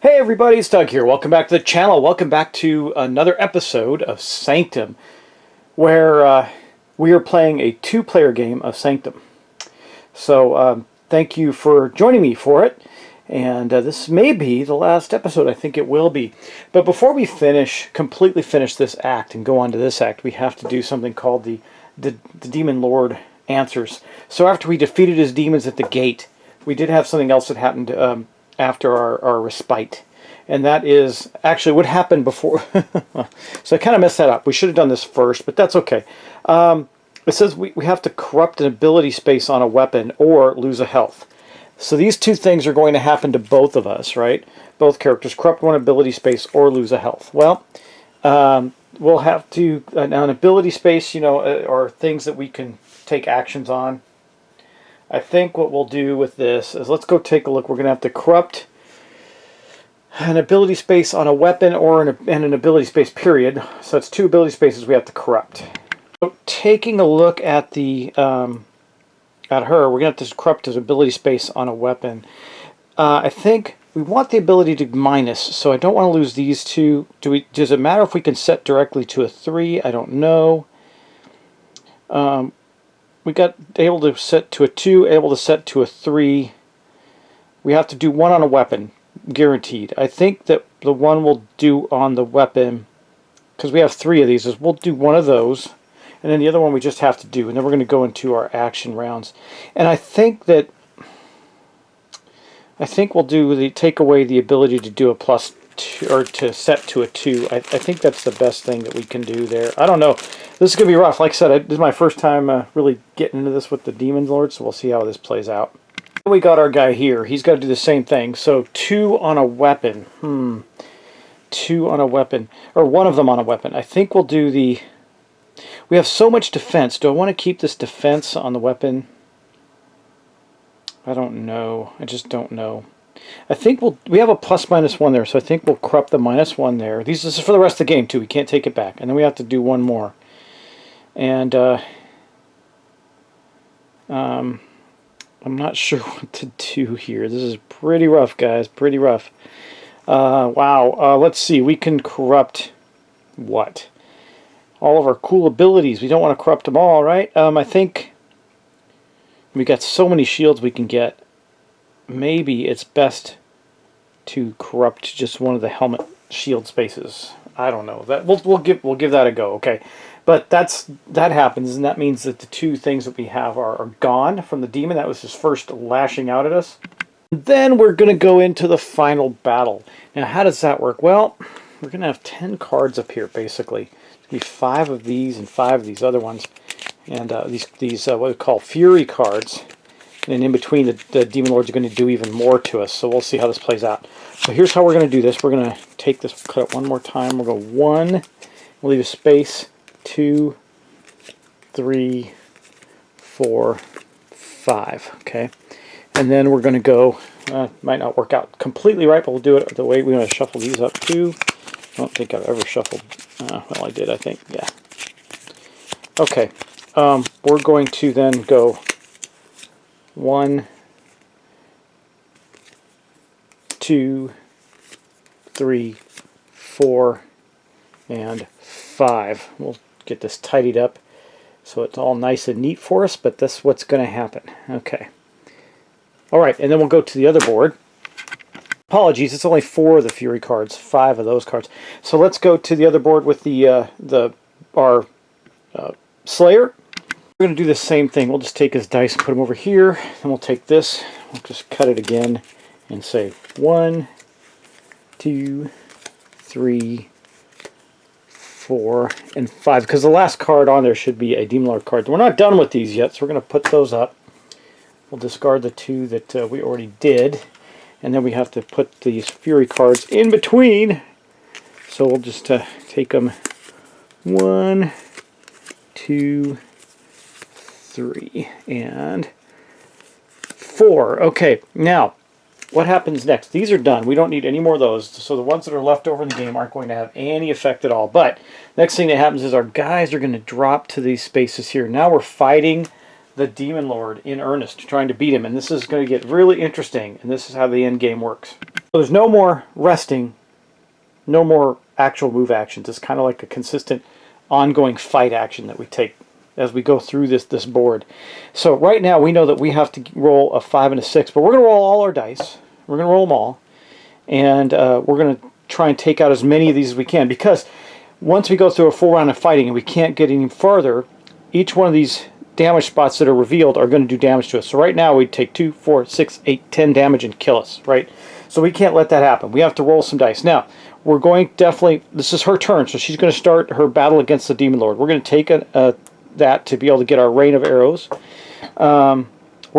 Hey everybody, it's Doug here. Welcome back to the channel. Welcome back to another episode of Sanctum, where we are playing a two-player game of Sanctum. So thank you for joining me for it. And this may be the last episode. I think it will be. But before we completely finish this act and go on to this act, we have to do something called the Demon Lord Answers. So after we defeated his demons at the gate, we did have something else that happened after our respite. And that is actually what happened before. So I kind of messed that up. We should have done this first, but that's okay. It says we have to corrupt an ability space on a weapon or lose a health. So these two things are going to happen to both of us, right? Both characters, corrupt one ability space or lose a health. Well, we'll have to, now an ability space, you know, are things that we can take actions on. I think what we'll do with this is, let's go take a look. We're going to have to corrupt an ability space on a weapon or an ability space period. So it's two ability spaces we have to corrupt. So taking a look at the at her, we're going to have to corrupt an ability space on a weapon. I think we want the ability to minus, so I don't want to lose these two. Does it matter if we can set directly to a 3? I don't know. We got able to set to a 2, able to set to a 3. We have to do one on a weapon, guaranteed. I think that the one we'll do on the weapon, because we have 3 of these, is we'll do one of those, and then the other one we just have to do, and then we're going to go into our action rounds. And I think we'll do take away the ability to do a +2 or to set to a 2. I think that's the best thing that we can do there. I don't know. This is going to be rough. Like I said, this is my first time really getting into this with the Demon Lord, so we'll see how this plays out. We got our guy here. He's got to do the same thing. So 2 on a weapon. 2 on a weapon. Or one of them on a weapon. I think we'll do the... We have so much defense. Do I want to keep this defense on the weapon? I don't know. I just don't know. I think we have a +/-1 there, so I think we'll corrupt the -1 there. This is for the rest of the game too. We can't take it back. And then we have to do one more. And I'm not sure what to do here. This is pretty rough, guys. Pretty rough. Wow. Let's see. We can corrupt what? All of our cool abilities. We don't want to corrupt them all, right? I think we got so many shields we can get. Maybe it's best to corrupt just one of the helmet shield spaces. I don't know. That we'll give that a go, okay? But that happens, and that means that the 2 things that we have are gone from the demon. That was his first lashing out at us. Then we're going to go into the final battle. Now, how does that work? Well, we're going to have 10 cards up here, basically. It's going to be 5 of these and 5 of these other ones, and these what we call Fury cards. And in between, the Demon Lords are going to do even more to us, so we'll see how this plays out. So here's how we're going to do this. We're going to take this, cut it one more time. We'll go 1, we'll leave a space, 2, 3, 4, 5, okay? And then we're going to go, might not work out completely right, but we'll do it the way we want to shuffle these up too. I don't think I've ever shuffled, well I did I think, yeah. Okay, we're going to then go 1, 2, 3, 4, and 5. We'll get this tidied up so it's all nice and neat for us, but that's what's going to happen. Okay. Alright, and then we'll go to the other board. Apologies, it's only 4 of the Fury cards, 5 of those cards. So let's go to the other board with our Slayer. We're going to do the same thing. We'll just take his dice and put him over here. And we'll take this. We'll just cut it again and say 1, 2, 3, 4, and 5. Because the last card on there should be a Demon Lord card. We're not done with these yet, so we're going to put those up. We'll discard the 2 that we already did. And then we have to put these Fury cards in between. So we'll just take them 1, 2, 3, and 4. Okay, now what happens next? These are done. We don't need any more of those. So the ones that are left over in the game aren't going to have any effect at all. But next thing that happens is our guys are going to drop to these spaces here. Now we're fighting the Demon Lord in earnest, trying to beat him. And this is going to get really interesting. And this is how the end game works. So there's no more resting, no more actual move actions. It's kind of like a consistent ongoing fight action that we take as we go through this board. So right now we know that we have to roll a 5 and a 6, but we're going to roll all our dice. We're going to roll them all, and we're going to try and take out as many of these as we can, because once we go through a full round of fighting and we can't get any further, each one of these damage spots that are revealed are going to do damage to us. So right now we take 2, 4, 6, 8, 10 damage and kill us, right? So we can't let that happen. We have to roll some dice. Now, we're going definitely, this is her turn, so she's going to start her battle against the Demon Lord. We're going to take that to be able to get our rain of arrows. We're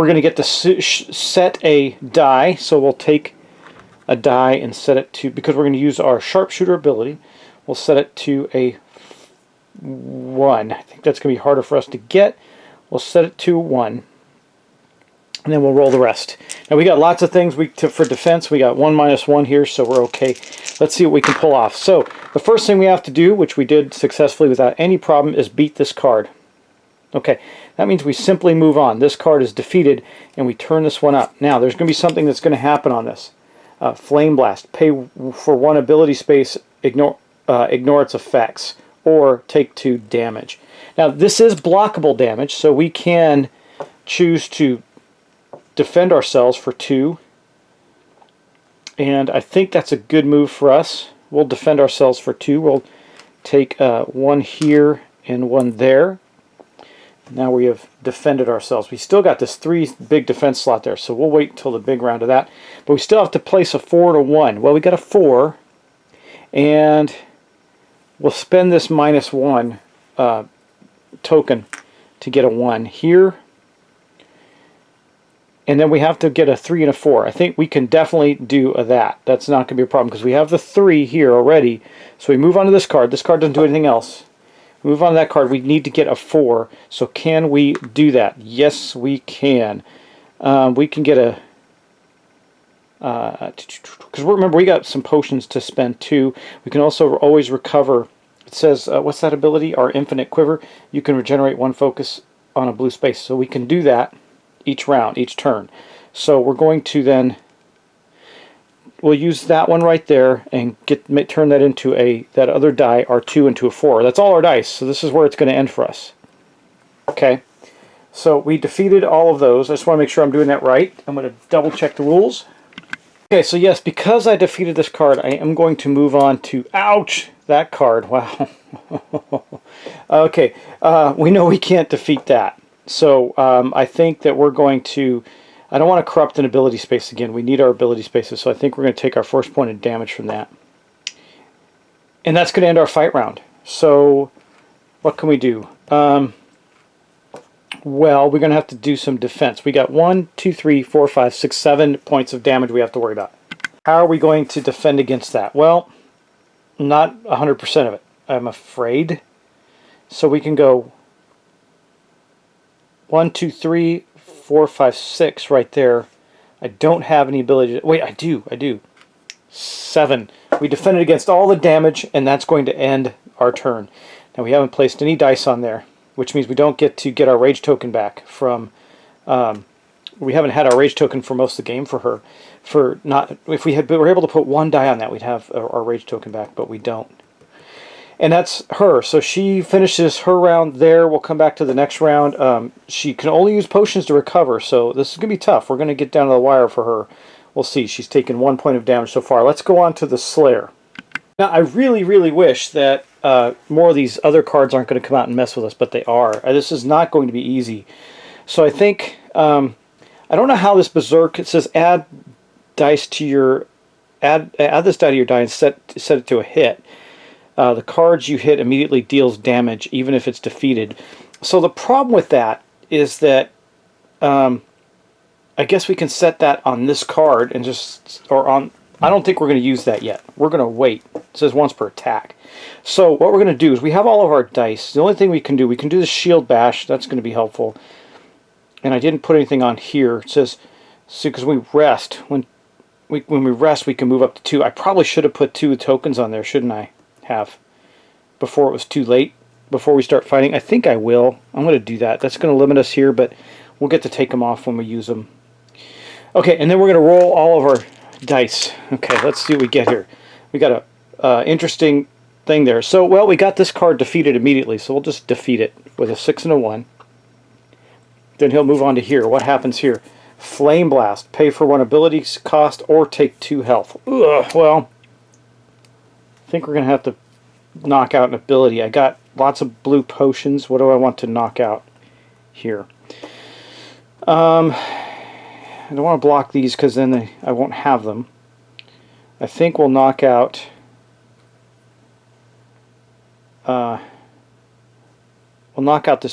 going to get to set a die, so we'll take a die and set it to, because we're going to use our sharpshooter ability, we'll set it to a 1. I think that's going to be harder for us to get. We'll set it to 1, and then we'll roll the rest. Now we got lots of things for defense. We got 1 minus 1 here, so we're okay. Let's see what we can pull off. So the first thing we have to do, which we did successfully without any problem, is beat this card. Okay, that means we simply move on. This card is defeated, and we turn this one up. Now there's going to be something that's going to happen on this. Flame Blast. Pay for 1 ability space, ignore its effects, or take 2 damage. Now this is blockable damage, so we can choose to defend ourselves for 2, and I think that's a good move for us. We'll defend ourselves for 2. We'll take 1 here and 1 there. Now we have defended ourselves. We still got this 3 big defense slot there, so we'll wait until the big round of that. But we still have to place a 4 and a 1. Well, we got a 4, and we'll spend this -1 token to get a 1 here. And then we have to get a 3 and a 4. I think we can definitely do that. That's not going to be a problem, because we have the 3 here already. So we move on to this card. This card doesn't do anything else. Move on to that card. We need to get a 4. So can we do that? Yes, we can. We can get a... Because remember, we got some potions to spend too. We can also always recover. It says, what's that ability? Our Infinite Quiver. You can regenerate 1 focus on a blue space. So we can do that each round, each turn. So we're going to then... We'll use that one right there and turn that into that other die, our 2, into a 4. That's all our dice, so this is where it's going to end for us. Okay, so we defeated all of those. I just want to make sure I'm doing that right. I'm going to double check the rules. Okay, so yes, because I defeated this card, I am going to move on to, ouch, that card. Wow. Okay, we know we can't defeat that. So I think that we're going to... I don't want to corrupt an ability space again. We need our ability spaces, so I think we're going to take our first point of damage from that. And that's going to end our fight round. So what can we do? Well, we're going to have to do some defense. We got 1, 2, 3, 4, 5, 6, 7 points of damage we have to worry about. How are we going to defend against that? Well, not 100% of it, I'm afraid. So we can go 1, 2, 3, 4, 5, 6 right there. I don't have any ability to... Wait, I do. 7. We defended against all the damage, and that's going to end our turn. Now, we haven't placed any dice on there, which means we don't get to get our rage token back from... we haven't had our rage token for most of the game for her. If we were able to put 1 die on that, we'd have our rage token back, but we don't. And that's her. So she finishes her round there. We'll come back to the next round. She can only use potions to recover, so this is going to be tough. We're going to get down to the wire for her. We'll see. She's taken 1 point of damage so far. Let's go on to the Slayer. Now, I really, really wish that more of these other cards aren't going to come out and mess with us, but they are. This is not going to be easy. So I think... I don't know how this Berserk... It says add dice to your... Add this die to your die and set it to a hit. The cards you hit immediately deals damage, even if it's defeated. So the problem with that is that I guess we can set that on this card and I don't think we're going to use that yet. We're going to wait. It says once per attack. So what we're going to do is we have all of our dice. The only thing we can do the shield bash. That's going to be helpful. And I didn't put anything on here. It says, because we rest. When we rest, we can move up to 2. I probably should have put 2 tokens on there, shouldn't I? Before it was too late, before we start fighting. I think I will. I'm going to do that. That's going to limit us here, but we'll get to take them off when we use them. Okay, and then we're going to roll all of our Dice. Okay, let's see what we get here. We got a interesting thing there. So, well, we got this card defeated immediately, so we'll just defeat it with a 6 and a 1. Then he'll move on to here. What happens here? Flame Blast. Pay for 1 ability cost or take 2 health. Ugh, well, I think we're going to have to knock out an ability. I got lots of blue potions. What do I want to knock out here? I don't want to block these because then I won't have them. I think we'll knock out this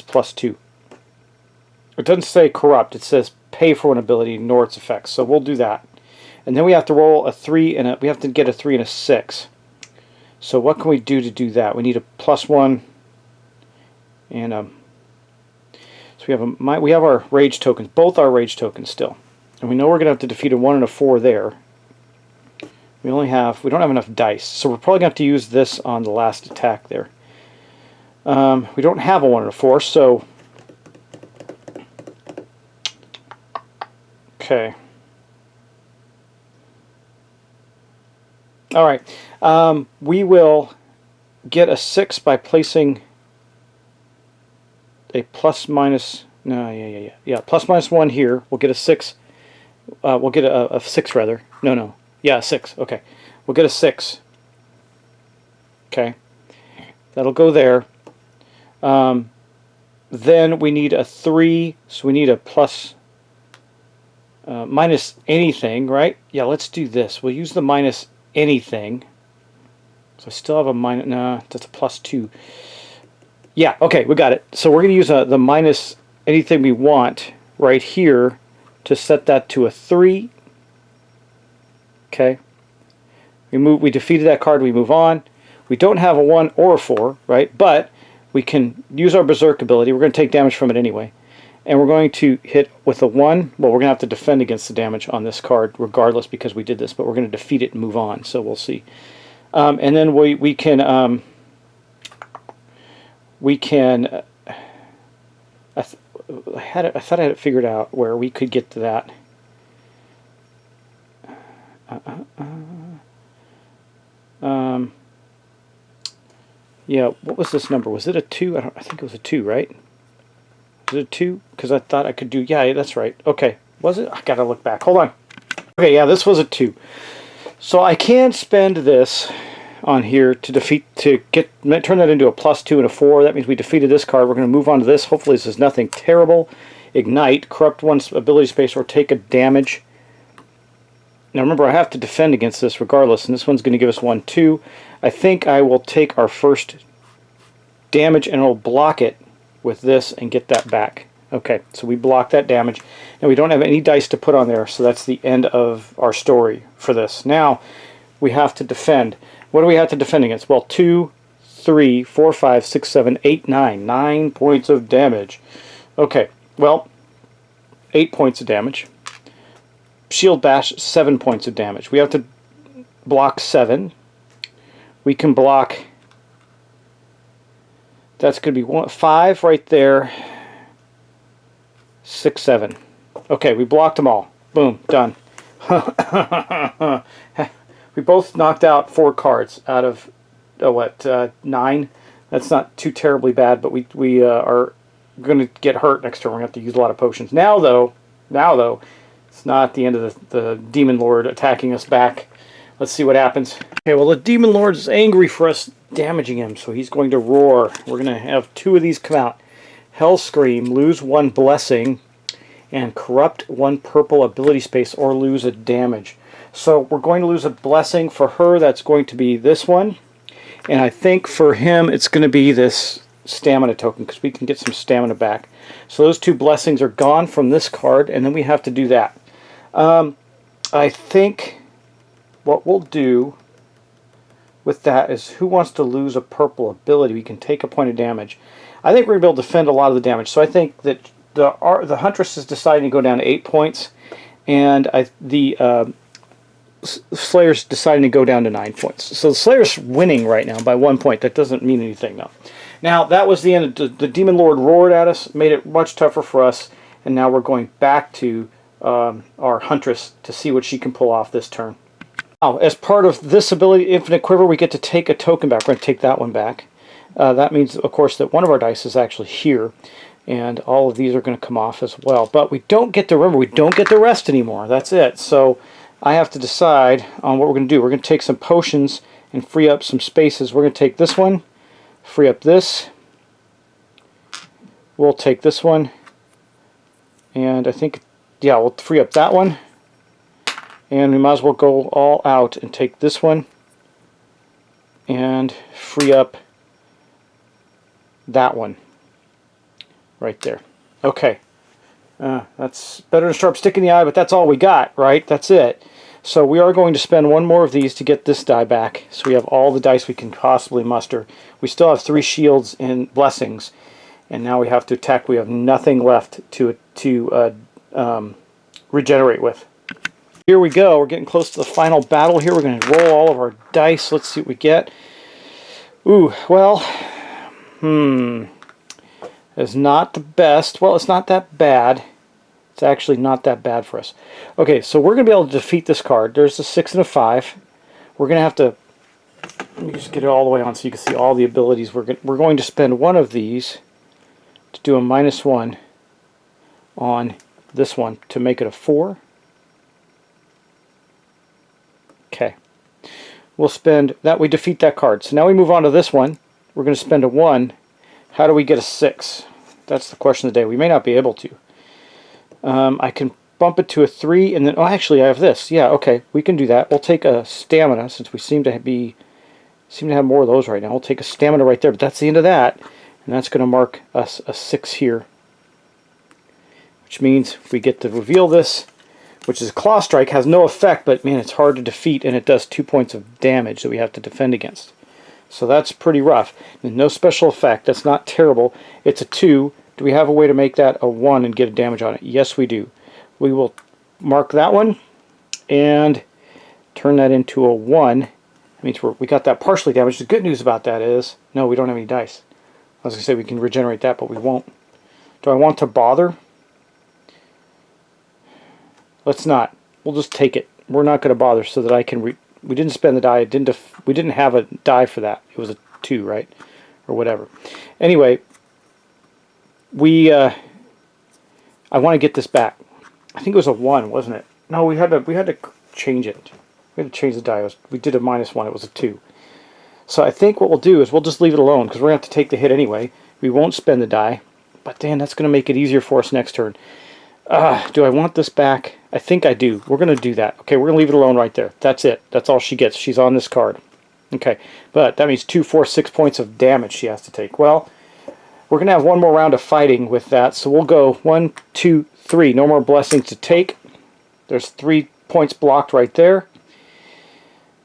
+2. It doesn't say corrupt, it says pay for an ability, ignore its effects. So we'll do that. And then we have to roll a 3 and we have to get a 3 and a 6. So what can we do to do that? We need a +1 and so we have our rage tokens, both our rage tokens still. And we know we're going to have to defeat a 1 and a 4 there. We don't have enough dice, so we're probably going to have to use this on the last attack there. We don't have a 1 and a 4, so okay. All right. We will get a 6 by placing a ±1 here. We'll get a 6. We'll get a 6 rather. No. Yeah, 6. Okay. We'll get a 6. Okay. That'll go there. Then we need a 3, so we need a minus anything, right? Yeah, let's do this. We'll use the minus anything. So I still have a minus. No, that's a +2. Yeah, okay, we got it. So we're going to use the minus anything we want right here to set that to a 3. Okay. We defeated that card, we move on. We don't have a 1 or a 4, right? But we can use our Berserk ability. We're going to take damage from it anyway. And we're going to hit with a 1. Well, we're going to have to defend against the damage on this card regardless because we did this, but we're going to defeat it and move on. So we'll see. And then we can I thought I had it figured out where we could get to that. Yeah, what was this number? Was it a 2? I think it was a 2, right? Was it a 2? Because I thought I could do... Yeah, that's right. Okay. Was it? I gotta look back. Hold on. Okay, yeah, this was a 2. So I can spend this on here to turn that into a +2 and a 4. That means we defeated this card. We're going to move on to this. Hopefully this is nothing terrible. Ignite, corrupt 1's ability space, or take a damage. Now remember, I have to defend against this regardless, and this one's going to give us 1, 2. I think I will take our first damage and I'll block it with this and get that back. Okay, so we block that damage. Now we don't have any dice to put on there, so that's the end of our story for this. Now we have to defend. What do we have to defend against? Well, 2, 3, 4, 5, 6, 7, 8, 9. 9 points of damage. Okay, well, 8 points of damage. Shield Bash, 7 points of damage. We have to block 7. We can block... That's going to be 5 right there. 6, 7. Okay, we blocked them all. Boom, done. We both knocked out 4 cards out of 9. That's not too terribly bad, but we are going to get hurt next turn. We're going to have to use a lot of potions. Now though, it's not the end of the Demon Lord attacking us back. Let's see what happens. Okay, well the Demon Lord is angry for us damaging him, so he's going to roar. We're going to have 2 of these come out. Hell Scream, lose 1 blessing, and corrupt 1 purple ability space or lose a damage. So we're going to lose a blessing. For her, that's going to be this one. And I think for him, it's going to be this stamina token, because we can get some stamina back. So those 2 blessings are gone from this card, and then we have to do that. I think what we'll do with that is, who wants to lose a purple ability? We can take a point of damage. I think we're going to be able to defend a lot of the damage. So I think that the Huntress is deciding to go down to 8 points, and the Slayer's deciding to go down to 9 points. So the Slayer's winning right now by 1 point. That doesn't mean anything, though. Now, that was the end. The Demon Lord roared at us, made it much tougher for us, and now we're going back to our Huntress to see what she can pull off this turn. Now, as part of this ability, Infinite Quiver, we get to take a token back. We're going to take that one back. That means, of course, that one of our dice is actually here, and all of these are going to come off as well. But we don't get to, remember, we don't get to rest anymore. That's it. So I have to decide on what we're going to do. We're going to take some potions and free up some spaces. We're going to take this one, free up this. We'll take this one, and I think, yeah, we'll free up that one. And we might as well go all out and take this one and free up that one right there. Okay, that's better than a sharp stick in the eye, but that's all we got, right? That's it. So we are going to spend one more of these to get this die back, so we have all the dice we can possibly muster. We still have 3 shields and blessings, and now we have to attack. We have nothing left to regenerate with. Here we go. We're getting close to the final battle here. We're going to roll all of our dice. Let's see what we get. Ooh, well, it's not the best. Well, it's not that bad. It's actually not that bad for us. Okay, so we're going to be able to defeat this card. There's a 6 and a 5. We're going to have to, let me just get it all the way on so you can see all the abilities. We're going to spend one of these to do a -1 on this one to make it a 4. Okay, we'll spend that. We defeat that card. So now we move on to this one. We're going to spend a 1. How do we get a 6? That's the question of the day. We may not be able to. I can bump it to a 3, and then, oh, actually, I have this. Yeah, okay, we can do that. We'll take a stamina, since we seem to have more of those right now. We'll take a stamina right there, but that's the end of that, and that's going to mark us a 6 here, which means we get to reveal this, which is Claw Strike. Has no effect, but man, it's hard to defeat, and it does 2 points of damage that we have to defend against. So that's pretty rough. And no special effect. That's not terrible. It's a 2. Do we have a way to make that a 1 and get a damage on it? Yes, we do. We will mark that one and turn that into a 1. That means we got that partially damaged. The good news about that is, no, we don't have any dice. I was going to say we can regenerate that, but we won't. Do I want to bother? Let's not. We'll just take it. We're not going to bother so that I can... we didn't spend the die. We didn't have a die for that. It was a 2, right? Or whatever. Anyway, I want to get this back. I think it was a 1, wasn't it? No, we had to change it. We had to change the die. We did a -1. It was a 2. So I think what we'll do is we'll just leave it alone because we're going to have to take the hit anyway. We won't spend the die. But Dan, that's going to make it easier for us next turn. Do I want this back? I think I do. We're going to do that. Okay, we're going to leave it alone right there. That's it. That's all she gets. She's on this card. Okay, but that means 2, 4, 6 points of damage she has to take. Well, we're going to have one more round of fighting with that, so we'll go 1, 2, 3. No more blessings to take. There's 3 points blocked right there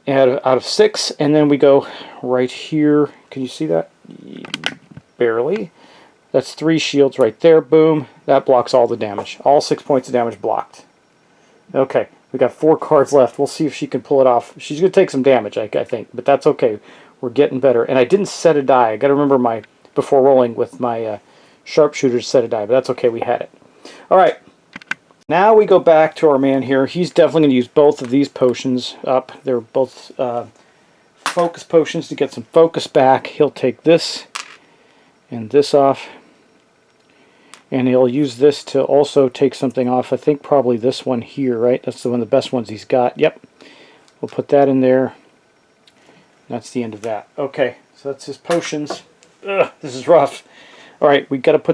out of 6, and then we go right here. Can you see that? Barely. That's 3 shields right there. Boom. That blocks all the damage. All 6 points of damage blocked. Okay. We got 4 cards left. We'll see if she can pull it off. She's going to take some damage, I think. But that's okay. We're getting better. And I didn't set a die. I got to remember before rolling with my sharpshooter set a die. But that's okay. We had it. Alright. Now we go back to our man here. He's definitely going to use both of these potions up. They're both focus potions to get some focus back. He'll take this and this off. And he'll use this to also take something off. I think probably this one here, right? That's one of the best ones he's got. Yep. We'll put that in there. That's the end of that. Okay, so that's his potions. Ugh, this is rough. All right, we're going to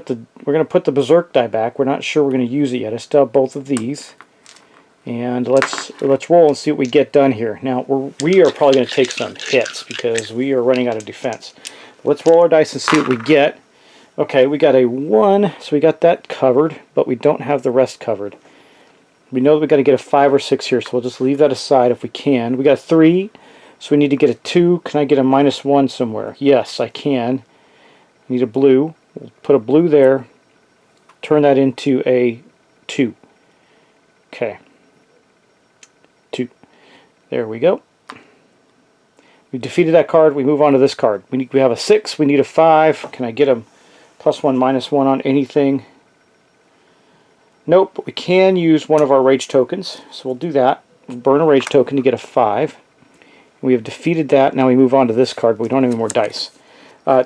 put the Berserk die back. We're not sure we're going to use it yet. I still have both of these. And let's roll and see what we get done here. Now, we are probably going to take some hits because we are running out of defense. Let's roll our dice and see what we get. Okay, we got a 1, so we got that covered, but we don't have the rest covered. We know that we got to get a 5 or 6 here, so we'll just leave that aside if we can. We got a 3, so we need to get a 2. Can I get a -1 somewhere? Yes, I can. Need a blue. We'll put a blue there. Turn that into a 2. Okay. 2. There we go. We defeated that card. We move on to this card. We have a 6. We need a 5. Can I get a +1, -1 on anything? Nope, but we can use one of our rage tokens, so we'll do that. We'll burn a rage token to get a 5. We have defeated that. Now we move on to this card, but we don't have any more dice.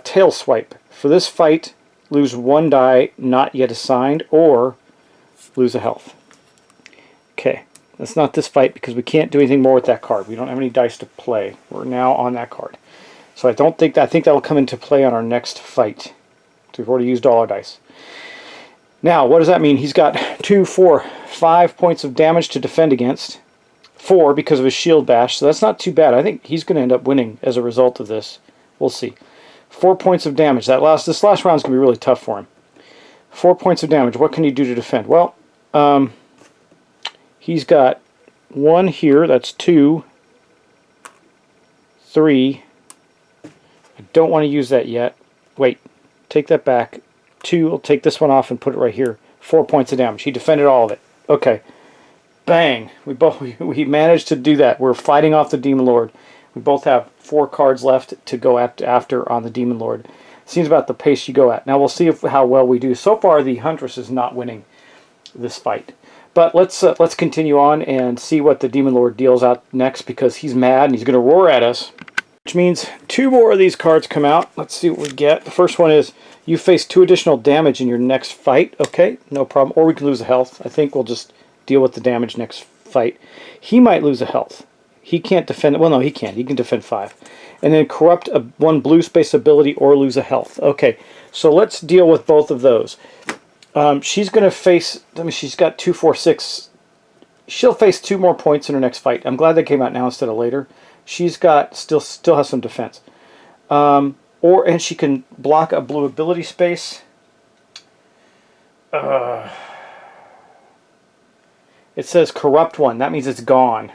Tail swipe. For this fight, lose 1 die not yet assigned, or lose a health. Okay, that's not this fight because we can't do anything more with that card. We don't have any dice to play. We're now on that card. So I think that will come into play on our next fight. So we've already used all our dice. Now, what does that mean? He's got 2, 4, 5 points of damage to defend against. 4 because of his shield bash, so that's not too bad. I think he's going to end up winning as a result of this. We'll see. 4 points of damage. This last round's going to be really tough for him. 4 points of damage. What can he do to defend? Well, he's got 1 here. That's 2, 3. I don't want to use that yet. Wait, take that back. 2. I'll take this one off and put it right here. 4 points of damage. He defended all of it. Okay. Bang! We managed to do that. We're fighting off the Demon Lord. We both have 4 cards left to go after on the Demon Lord. Seems about the pace you go at. Now we'll see how well we do. So far, the Huntress is not winning this fight. But let's continue on and see what the Demon Lord deals out next, because he's mad and he's going to roar at us. Which means 2 more of these cards come out. Let's see what we get. The first one is you face 2 additional damage in your next fight. Okay, no problem. Or we can lose a health. I think we'll just deal with the damage next fight. He might lose a health. He can't defend. Well, no, he can't. He can defend 5. And then corrupt 1 blue space ability or lose a health. Okay, so let's deal with both of those. She's going to face. I mean, she's got 2, 4, 6. She'll face 2 more points in her next fight. I'm glad they came out now instead of later. She's got still has some defense. And she can block a blue ability space. It says corrupt 1. That means it's gone.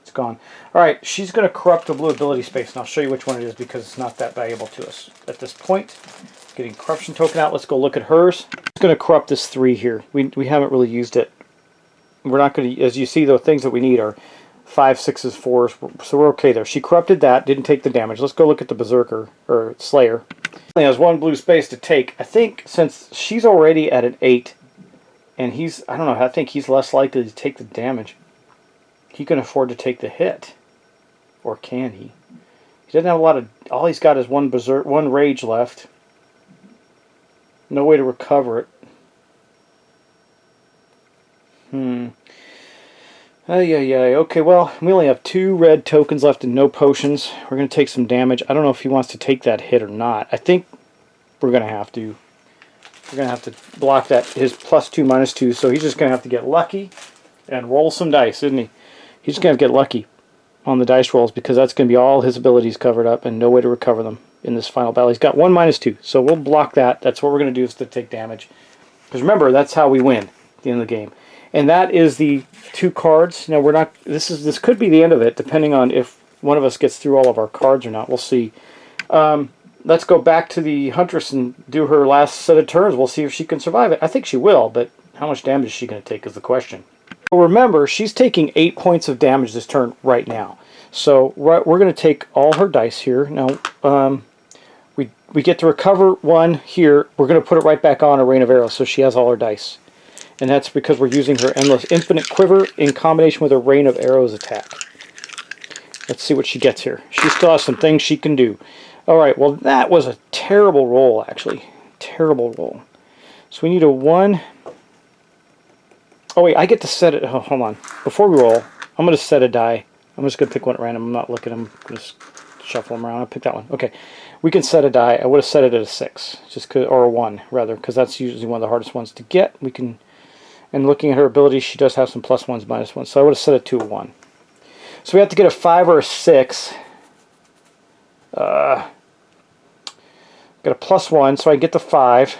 It's gone. Alright, she's going to corrupt a blue ability space, and I'll show you which one it is because it's not that valuable to us at this point. Getting corruption token out. Let's go look at hers. It's going to corrupt this 3 here. We haven't really used it. We're not going to, as you see, the things that we need are 5, 6s, 4s, so we're okay there. She corrupted that, didn't take the damage. Let's go look at the Berserker, or Slayer. He has 1 blue space to take. I think since she's already at an 8, and I don't know, I think he's less likely to take the damage. He can afford to take the hit. Or can he? He doesn't have a lot of, all he's got is 1 rage left. No way to recover it. Okay, well, we only have 2 red tokens left and no potions. We're going to take some damage. I don't know if he wants to take that hit or not. I think we're going to have to. We're going to have to block that, his +2, -2, so he's just going to have to get lucky and roll some dice, isn't he? He's just going to get lucky on the dice rolls because that's going to be all his abilities covered up and no way to recover them in this final battle. He's got 1 -2, so we'll block that. That's what we're going to do, is to take damage. Because remember, that's how we win at the end of the game. And that is the 2 cards. Now we're not. This could be the end of it, depending on if one of us gets through all of our cards or not. We'll see. Let's go back to the Huntress and do her last set of turns. We'll see if she can survive it. I think she will, but how much damage is she going to take is the question. Well, remember, she's taking 8 points of damage this turn right now. So we're going to take all her dice here. Now we get to recover 1 here. We're going to put it right back on a rain of arrows, so she has all her dice. And that's because we're using her endless infinite quiver in combination with a rain of arrows attack. Let's see what she gets here. She still has some things she can do. Alright, well that was a terrible roll, actually. Terrible roll. So we need a 1. Oh wait, I get to set it. Oh, hold on. Before we roll, I'm going to set a die. I'm just going to pick one at random. I'm not looking. I'm going to shuffle them around. I'll pick that one. Okay. We can set a die. I would have set it at a 6. Or a 1, rather, because that's usually one of the hardest ones to get. We can... And looking at her abilities, she does have some +1s, -1s. So I would have set it to a 1. So we have to get a 5 or a 6. Got a +1, so I get the 5.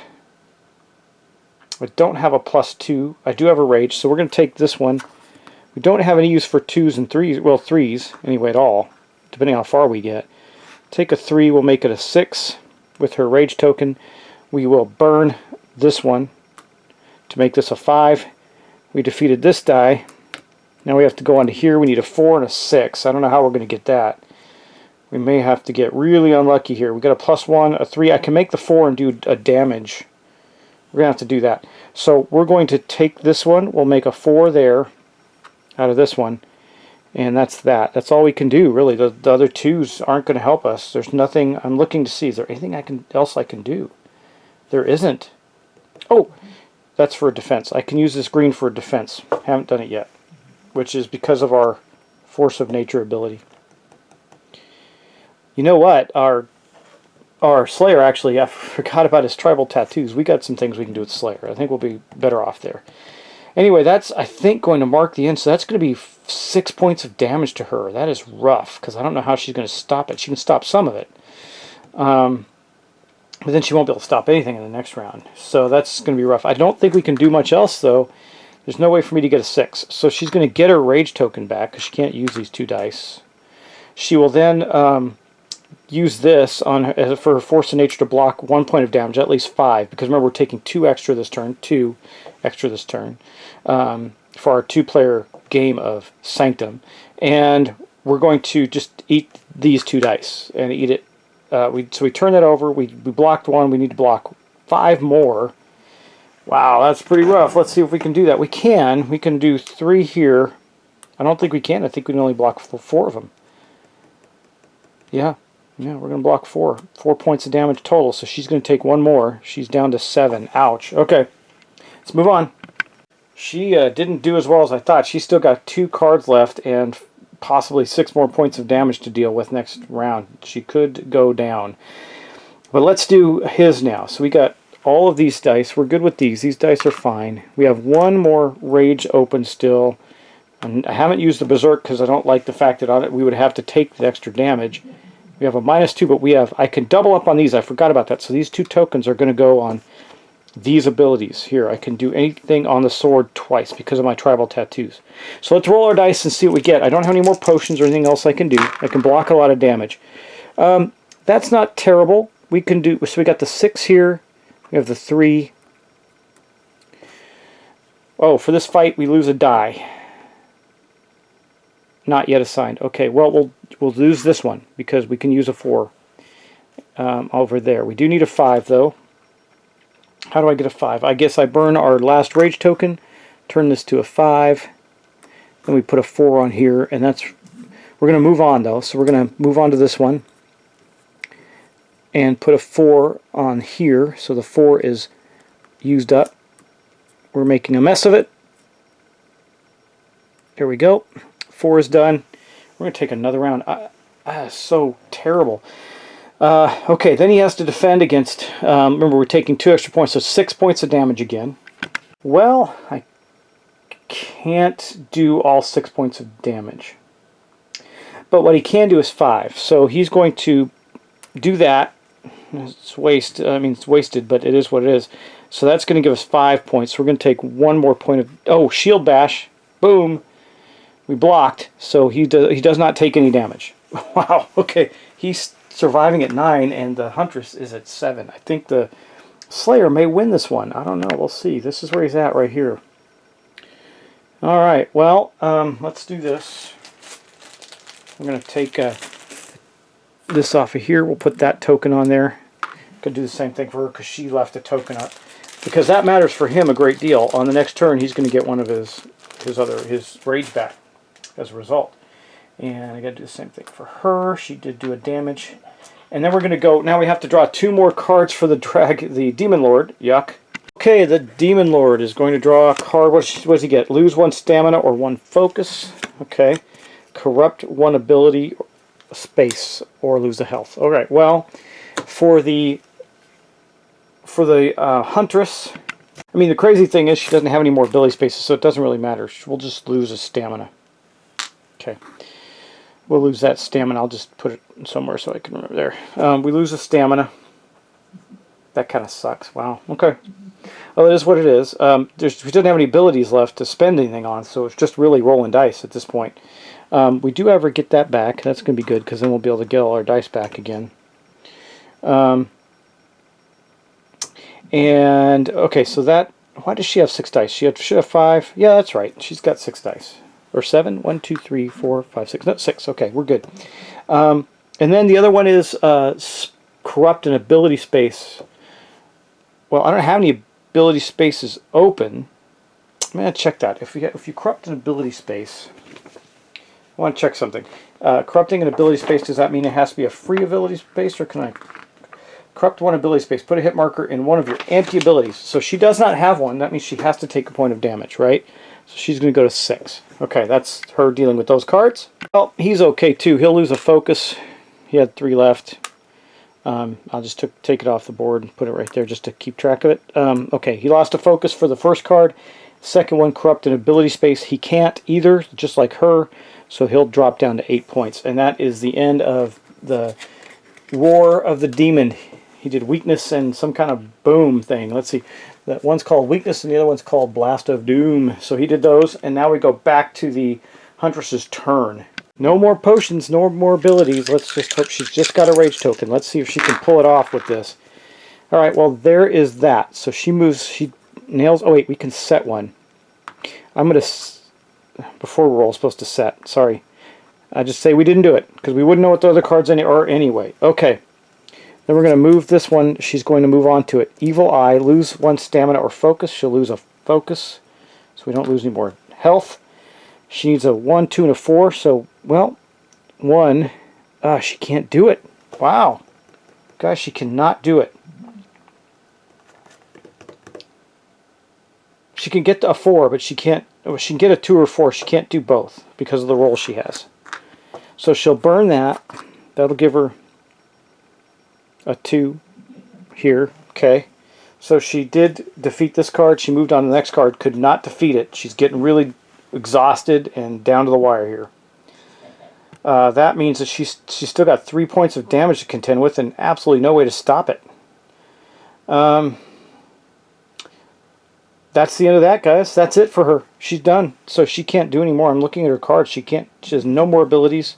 I don't have a +2. I do have a rage, so we're going to take this one. We don't have any use for 2s and 3s. Well, 3s, anyway, at all, depending on how far we get. Take a 3, we'll make it a 6 with her rage token. We will burn this one to make this a 5. We defeated this die. Now we have to go on to here. We need a 4 and a 6. I don't know how we're going to get that. We may have to get really unlucky here. We got a +1, a 3. I can make the 4 and do a damage We're going to have to do that. So we're going to take this one. We'll make a 4 there out of this one. And that's that. That's all we can do, really. The other 2s aren't going to help us. There's nothing. I'm looking to see. Is there anything else I can do? There isn't. Oh, that's for defense. I can use this green for defense. Haven't done it yet, which is because of our force of nature ability. You know what? Our Slayer, actually, I forgot about his tribal tattoos. We got some things we can do with Slayer. I think we'll be better off there. Anyway, that's, I think, going to mark the end. So that's going to be 6 points of damage to her. That is rough, because I don't know how she's going to stop it. She can stop some of it. But then she won't be able to stop anything in the next round. So that's going to be rough. I don't think we can do much else, though. There's no way for me to get a 6. So she's going to get her rage token back, because she can't use these 2 dice. She will then use this on for her force of nature to block 1 point of damage, at least 5. Because remember, we're taking 2 extra this turn. 2 extra this turn. For our 2-player game of Sanctum. And we're going to just eat these 2 dice. And eat it. So we turn that over. We blocked 1. We need to block 5 more. Wow, that's pretty rough. Let's see if we can do that. We can. We can do 3 here. I don't think we can. I think we can only block 4 of them. Yeah, we're going to block 4. 4 points of damage total. So she's going to take 1 more. She's down to 7. Ouch. Okay, let's move on. She didn't do as well as I thought. She's still got 2 cards left and possibly 6 more points of damage to deal with next round. She could go down. But let's do his now. So we got all of these dice. We're good with these. These dice are fine. We have 1 more rage open still. And I haven't used the Berserk because I don't like the fact that on it we would have to take the extra damage. We have a -2, but I can double up on these. I forgot about that. So these 2 tokens are going to go on these abilities. Here, I can do anything on the sword twice because of my tribal tattoos. So let's roll our dice and see what we get. I don't have any more potions or anything else I can do. I can block a lot of damage. That's not terrible. We can do, so we got the 6 here. We have the 3. Oh, for this fight we lose a die. Not yet assigned. Okay, well we'll lose this one because we can use a 4 over there. We do need a 5 though. How do I get a 5? I guess I burn our last rage token, turn this to a 5, then we put a 4 on here, and we're going to move on though, so we're going to move on to this one, and put a 4 on here, so the 4 is used up. We're making a mess of it. There we go. 4 is done. We're going to take another round. So terrible. Okay, then he has to defend against, remember we're taking 2 extra points, so 6 points of damage again. Well, I can't do all 6 points of damage. But what he can do is 5. So he's going to do that. It's wasted, but it is what it is. So that's going to give us 5 points. So we're going to take 1 more point of, oh, shield bash. Boom. We blocked, so he does not take any damage. Wow, okay. He's surviving at 9, and the Huntress is at 7. I think the Slayer may win this one. I don't know. We'll see. This is where he's at right here. All right. Well, let's do this. I'm going to take this off of here. We'll put that token on there. Could do the same thing for her because she left a token up. Because that matters for him a great deal. On the next turn, he's going to get one of his rage back as a result. And I got to do the same thing for her. She did do a damage. And then we're going to go, now we have to draw 2 more cards for the Demon Lord. Yuck. Okay, the Demon Lord is going to draw a card. What does he get? Lose 1 stamina or 1 focus. Okay. Corrupt 1 ability space or lose a health. Alright, well, for the Huntress, I mean, the crazy thing is she doesn't have any more ability spaces, so it doesn't really matter. We'll just lose a stamina. Okay. We'll lose that stamina. I'll just put it somewhere so I can remember there. We lose a stamina. That kind of sucks. Wow. Okay. Well, it is what it is. We didn't have any abilities left to spend anything on, so it's just really rolling dice at this point. We do ever get that back. That's going to be good, because then we'll be able to get all our dice back again. And, okay, so that... Why does she have 6 dice? Should have 5? Yeah, that's right. She's got 6 dice. Or 7? 1, 2, 3, 4, 5, 6. No, 6. Okay, we're good. And then the other one is corrupt an ability space. Well, I don't have any ability space is open, I'm going to check that. If you corrupt an ability space, I want to check something. Corrupting an ability space, does that mean it has to be a free ability space, or can I corrupt one ability space? Put a hit marker in one of your empty abilities. So she does not have one. That means she has to take a point of damage, right? So she's going to go to 6. Okay, that's her dealing with those cards. Well, he's okay too. He'll lose a focus. He had 3 left. I'll just take it off the board and put it right there just to keep track of it. Okay, he lost a focus for the first card. Second one, corrupt an ability space. He can't either, just like her. So he'll drop down to 8 points. And that is the end of the Roar of the Demon. He did weakness and some kind of boom thing. Let's see. That one's called weakness and the other one's called Blast of Doom. So he did those. And now we go back to the Huntress's turn. No more potions, no more abilities. Let's just hope she's just got a rage token. Let's see if she can pull it off with this. Alright, well there is that. So she moves, she nails, oh wait, we can set one. I'm going to, before we're all supposed to set, sorry. I just say we didn't do it, because we wouldn't know what the other cards are anyway. Okay, then we're going to move this one, she's going to move on to it. Evil Eye, lose 1 stamina or focus. She'll lose a focus, so we don't lose any more health. She needs a 1, 2, and a 4, so, well, 1, she can't do it. Wow. Guys, she cannot do it. She can get to a 4, but she can't, she can get a 2 or 4. She can't do both because of the roll she has. So she'll burn that. That'll give her a 2 here. Okay. So she did defeat this card. She moved on to the next card. Could not defeat it. She's getting really exhausted and down to the wire here. That means that she's still got 3 points of damage to contend with and absolutely no way to stop it. That's the end of that, guys. That's it for her. She's done. So she can't do any more. I'm looking at her cards. She has no more abilities.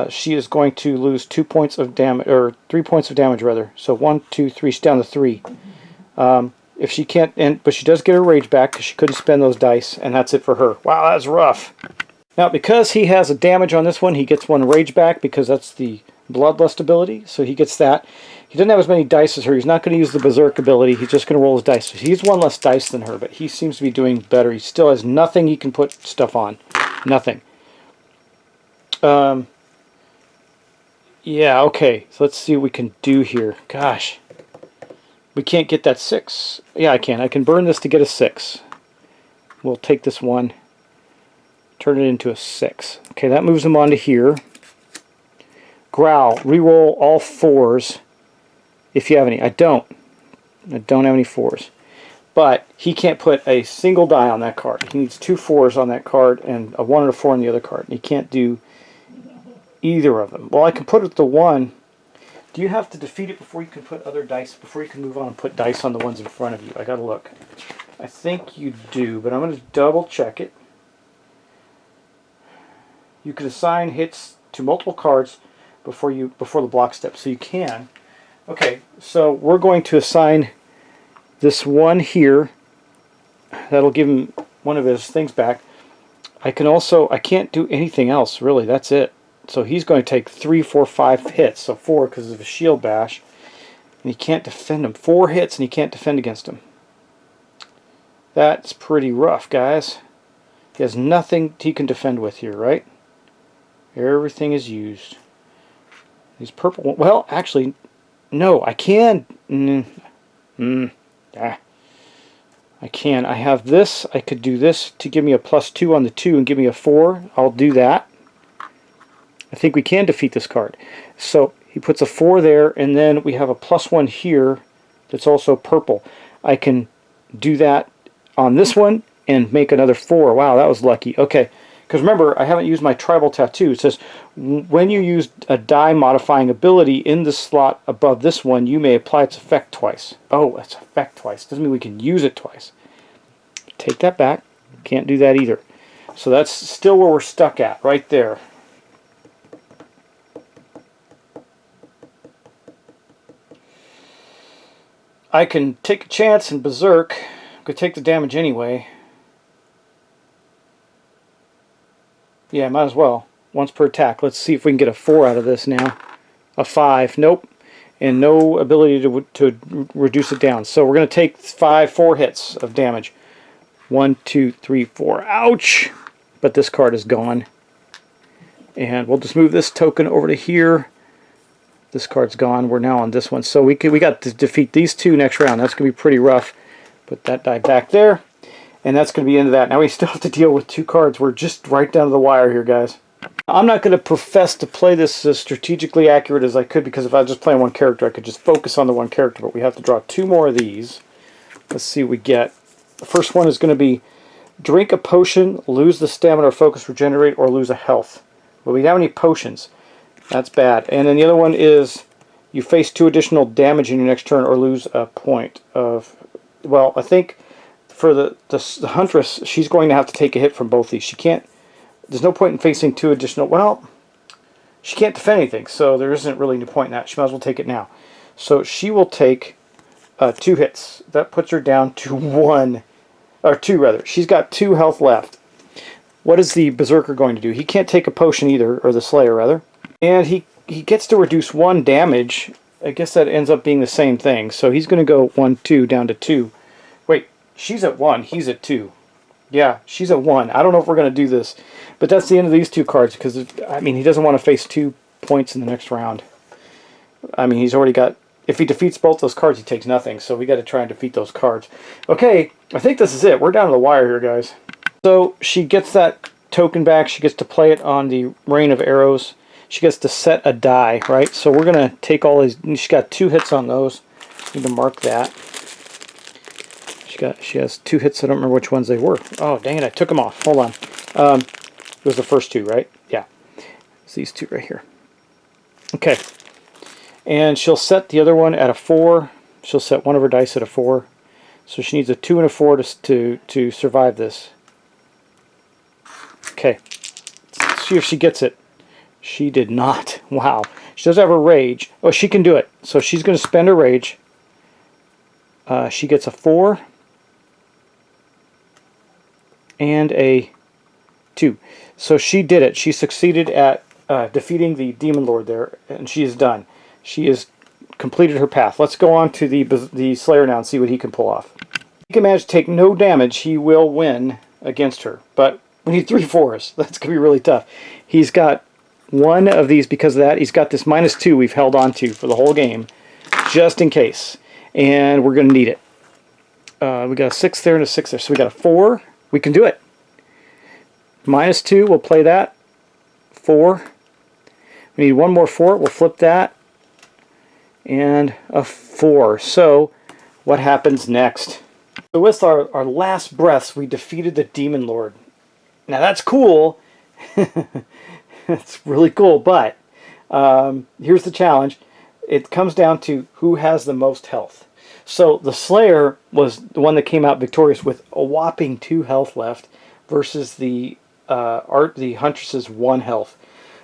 She is going to lose 2 points of damage, or 3 points of damage rather. So 1, 2, 3. She's down to 3. If she can't, but she does get her rage back because she couldn't spend those dice, and that's it for her. Wow, that's rough. Now, because he has a damage on this one, he gets 1 rage back because that's the Bloodlust ability. So he gets that. He doesn't have as many dice as her. He's not going to use the Berserk ability. He's just going to roll his dice. So he's 1 less dice than her, but he seems to be doing better. He still has nothing he can put stuff on. Nothing. Yeah, okay. So let's see what we can do here. Gosh. We can't get that 6. Yeah, I can. I can burn this to get a 6. We'll take this 1. Turn it into a 6. Okay, that moves him on to here. Growl. Reroll all 4s. If you have any. I don't have any 4s. But he can't put a single die on that card. He needs 2 4s on that card and a 1 and a 4 on the other card. And he can't do either of them. Well, I can put it to 1. Do you have to defeat it before you can put other dice, before you can move on and put dice on the ones in front of you? I gotta look. I think you do, but I'm going to double check it. You can assign hits to multiple cards before the block step, so you can. Okay, so we're going to assign this 1 here. That'll give him 1 of his things back. I can't do anything else, really. That's it. So he's going to take 3, 4, 5 hits. So 4 because of a shield bash. And he can't defend him. 4 hits and he can't defend against him. That's pretty rough, guys. He has nothing he can defend with here, right? Everything is used. These purple... Well, actually... No, I can. I can. I have this. I could do this to give me a +2 on the 2 and give me a 4. I'll do that. I think we can defeat this card. So he puts a 4 there, and then we have a +1 here that's also purple. I can do that on this one and make another 4. Wow, that was lucky. Okay. Because remember, I haven't used my tribal tattoo. It says, when you use a die modifying ability in the slot above this one, you may apply its effect twice. Oh, it's effect twice. Doesn't mean we can use it twice. Take that back. Can't do that either. So that's still where we're stuck at, right there. I can take a chance and Berserk. I could take the damage anyway. Yeah, might as well. Once per attack. Let's see if we can get a 4 out of this now. A 5. Nope. and no ability to reduce it down. So we're going to take 4 hits of damage. 1, 2, 3, 4. Ouch! But this card is gone. And we'll just move this token over to here. This card's gone. We're now on this one. So we got to defeat these 2 next round. That's going to be pretty rough. Put that die back there. And that's going to be the end of that. Now we still have to deal with 2 cards. We're just right down to the wire here, guys. I'm not going to profess to play this as strategically accurate as I could, because if I was just playing one character, I could just focus on the one character. But we have to draw 2 more of these. Let's see what we get. The first one is going to be drink a potion, lose the stamina or focus, regenerate, or lose a health. But we don't have any potions. That's bad. And then the other one is you face 2 additional damage in your next turn or lose a point of... Well, I think for the Huntress, she's going to have to take a hit from both these. She can't... There's no point in facing 2 additional... Well, she can't defend anything, so there isn't really any point in that. She might as well take it now. So she will take 2 hits. That puts her down to 1... Or 2, rather. She's got 2 health left. What is the Berserker going to do? He can't take a potion either, or the Slayer, rather. And he gets to reduce 1 damage. I guess that ends up being the same thing. So he's going to go 1, 2, down to 2. Wait, she's at 1, he's at 2. Yeah, she's at 1. I don't know if we're going to do this. But that's the end of these 2 cards, because, I mean, he doesn't want to face 2 points in the next round. I mean, he's already got... If he defeats both those cards, he takes nothing. So we got to try and defeat those cards. Okay, I think this is it. We're down to the wire here, guys. So she gets that token back. She gets to play it on the Rain of Arrows. She gets to set a die, right? So we're going to take all these. She's got 2 hits on those. Need to mark that. She has 2 hits. I don't remember which ones they were. Oh, dang it. I took them off. Hold on. It was the first 2, right? Yeah. It's these 2 right here. Okay. And she'll set the other one at a 4. She'll set one of her dice at a 4. So she needs a 2 and a 4 to survive this. Okay. Let's see if she gets it. She did not. Wow. She does have her rage. Oh, she can do it. So she's going to spend her rage. She gets a 4. And a 2. So she did it. She succeeded at defeating the Demon Lord there. And she is done. She has completed her path. Let's go on to the Slayer now and see what he can pull off. If he can manage to take no damage, he will win against her. But we need 3 4s. That's going to be really tough. He's got 1 of these because of that. He's got this -2 we've held on to for the whole game, just in case. And we're going to need it. We got a 6 there and a 6 there. So we got a 4. We can do it. -2, we'll play that. 4. We need 1 more 4. We'll flip that. And a 4. So what happens next? So with our last breaths, we defeated the Demon Lord. Now that's cool. That's really cool, but here's the challenge. It comes down to who has the most health. So the Slayer was the one that came out victorious with a whopping 2 health left versus the Huntress's 1 health.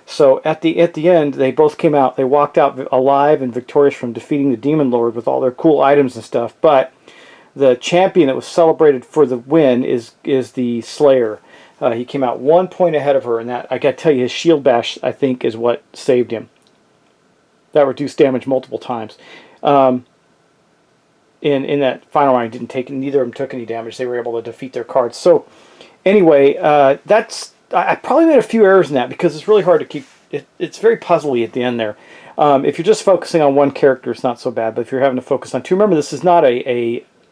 So at the end, they both came out. They walked out alive and victorious from defeating the Demon Lord with all their cool items and stuff. But the champion that was celebrated for the win is the Slayer. He came out 1 point ahead of her, and that, I got to tell you, his shield bash, I think, is what saved him. That reduced damage multiple times. In that final round, neither of them took any damage. They were able to defeat their cards. So anyway, I probably made a few errors in that because it's really hard to keep. It's very puzzly at the end there. If you're just focusing on one character, it's not so bad. But if you're having to focus on 2, remember this is not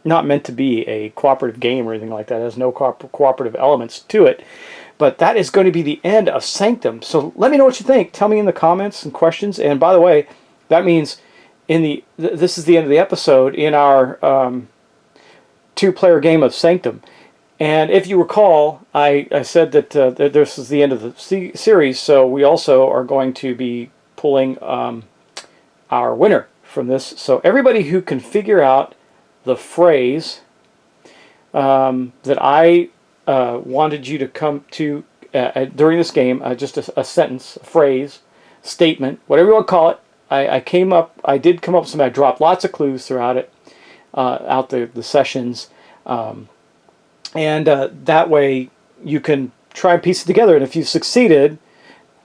not meant to be a cooperative game or anything like that. It has no cooperative elements to it. But that is going to be the end of Sanctum. So let me know what you think. Tell me in the comments and questions. And by the way, that means this is the end of the episode in our 2-player game of Sanctum. And if you recall, I said that this is the end of the series, so we also are going to be pulling our winner from this. So everybody who can figure out the phrase that I wanted you to come to during this game, just a sentence, a phrase, statement, whatever you want to call it. I did come up with some. I dropped lots of clues throughout it, out the sessions. And that way you can try and piece it together. And if you succeeded,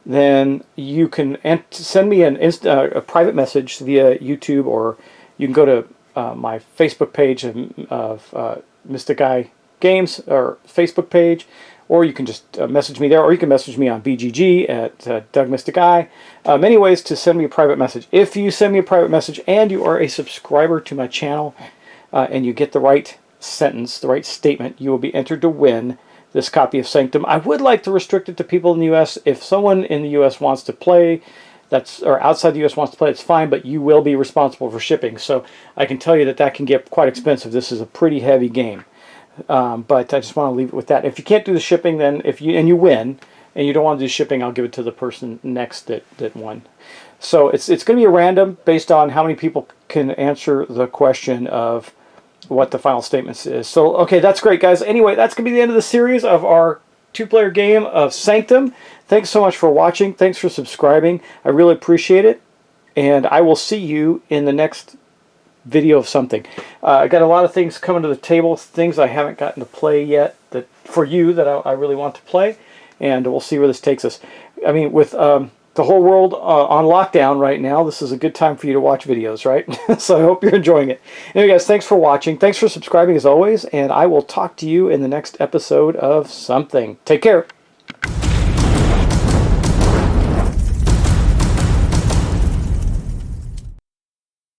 then you can send me a private message via YouTube, or you can go to my Facebook page of Mystic Guy Games, or Facebook page, or you can just message me there, or you can message me on BGG at Doug Mystic Guy. Many ways to send me a private message. If you send me a private message and you are a subscriber to my channel, and you get the right sentence, the right statement, you will be entered to win this copy of Sanctum. I would like to restrict it to people in the U.S. If someone in the U.S. wants to play, or outside the U.S. wants to play, it's fine, but you will be responsible for shipping. So I can tell you that can get quite expensive. This is a pretty heavy game. But I just want to leave it with that. If you can't do the shipping, then you win, and you don't want to do shipping, I'll give it to the person next that won. So it's going to be a random based on how many people can answer the question of what the final statement is. So, okay, that's great, guys. Anyway, that's going to be the end of the series of our two-player game of Sanctum. Thanks so much for watching. Thanks for subscribing. I really appreciate it. And I will see you in the next video of something. I got a lot of things coming to the table, things I haven't gotten to play yet that I really want to play. And we'll see where this takes us. I mean, with the whole world on lockdown right now, this is a good time for you to watch videos, right? So I hope you're enjoying it. Anyway, guys, thanks for watching. Thanks for subscribing as always, and I will talk to you in the next episode of something. Take care.